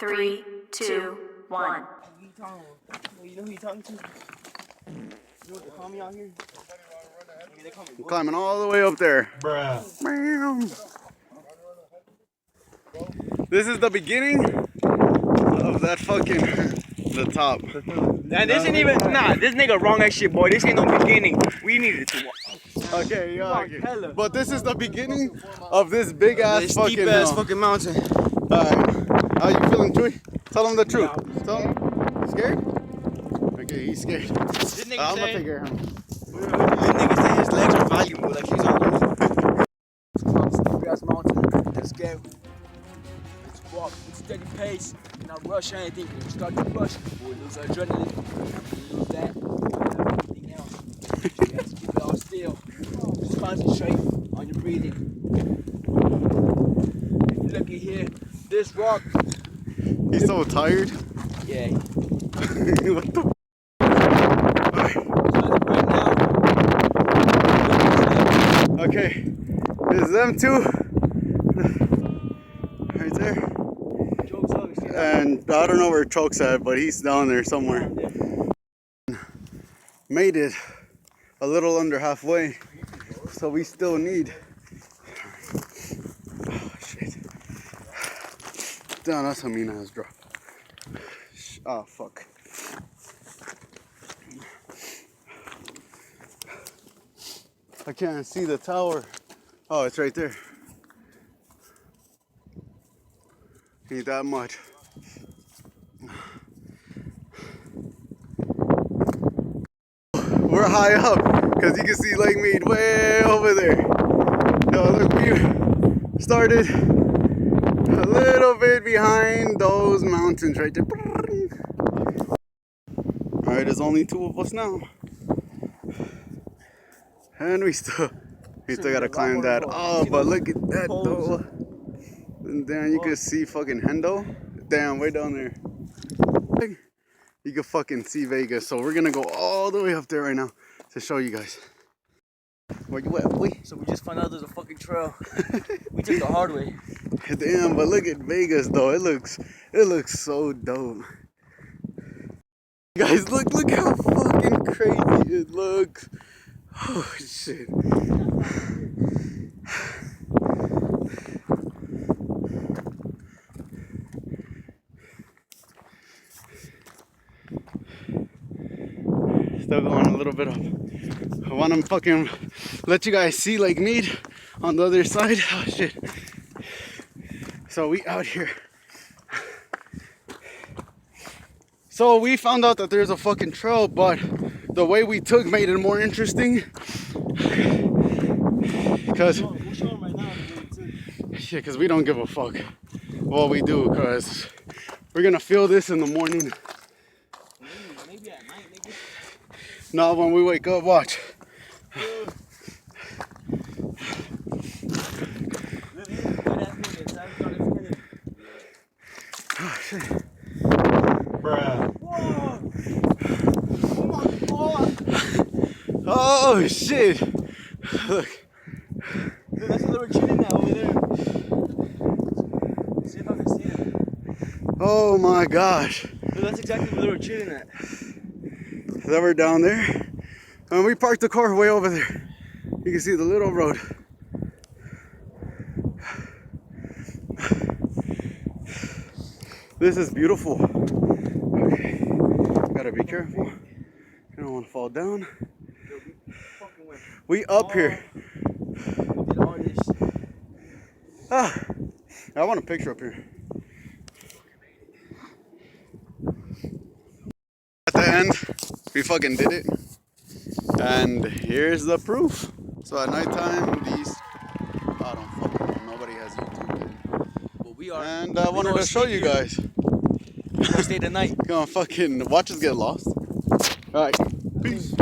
3, 2, 1. You know who you talking to? You know what they call me out here? They call me I'm climbing all the way up there. Bruh. Bam. This is the beginning of that fucking the top. Nah, this ain't even, this nigga wrong as shit, boy. This ain't no beginning. We needed to walk. Okay, yeah. Walk Okay. hella. But this is the beginning of this big ass This fucking steep ass hill. fucking mountain. How you feeling, Chewy? Tell him the truth. Tell him. Scared? Okay, he's scared. This nigga I'm gonna saying, take care of him. this nigga saying his legs are valuable, like he's on steep ass mountain. That's scary. Let's walk with steady pace, and not rush anything. When we start to rush, we'll lose our adrenaline. We'll lose that. We'll have everything else. You have to keep it all still. Just concentrate on your breathing. If you look at here, this rock. He's so tired. Yeah. What the? Okay, there's them two right there, and I don't know where Choke's at, but he's down there somewhere. Made it a little under halfway, so we still need. Oh shit! Damn, that's a mean ass drop. Oh fuck. I can't see the tower. Oh, it's right there. Ain't that much. We're high up because you can see Lake Mead way over there. Yo, look, we started a little bit behind those mountains right there. Alright, there's only two of us now. And we still gotta climb that. Oh, but look at that though. And then you can see fucking Hendo. Damn, way down there. You can fucking see Vegas. So we're gonna go all the way up there right now to show you guys. Where you at, boy? So we just found out there's a fucking trail. We took the hard way. Damn, but look at Vegas though. It looks so dope. Guys, look how fucking crazy it looks. Oh shit. Still going a little bit up. I want to fucking let you guys see Lake Mead on the other side. Oh shit. So we out here. So we found out that there's a fucking trail, but the way we took made it more interesting. Because we don't give a fuck what we do, because we're gonna feel this in the morning. Maybe at night, maybe. Not when we wake up, watch. Oh shit. Bruh. Oh shit. Look. Dude, that's what they were chilling at over there. See if I can see it. Oh my gosh. Dude, that's exactly where they were chilling at. They were down there. And we parked the car way over there. You can see the little road. This is beautiful. Okay. Gotta be careful. You don't want to fall down. We up here. Ah, I want a picture up here. At the end, we fucking did it. And here's the proof. So at nighttime, these, I don't fucking know, nobody has YouTube yet. But we are. And I wanted to show you guys. We're gonna stay the night. Gonna fucking watch us get lost. Alright, peace.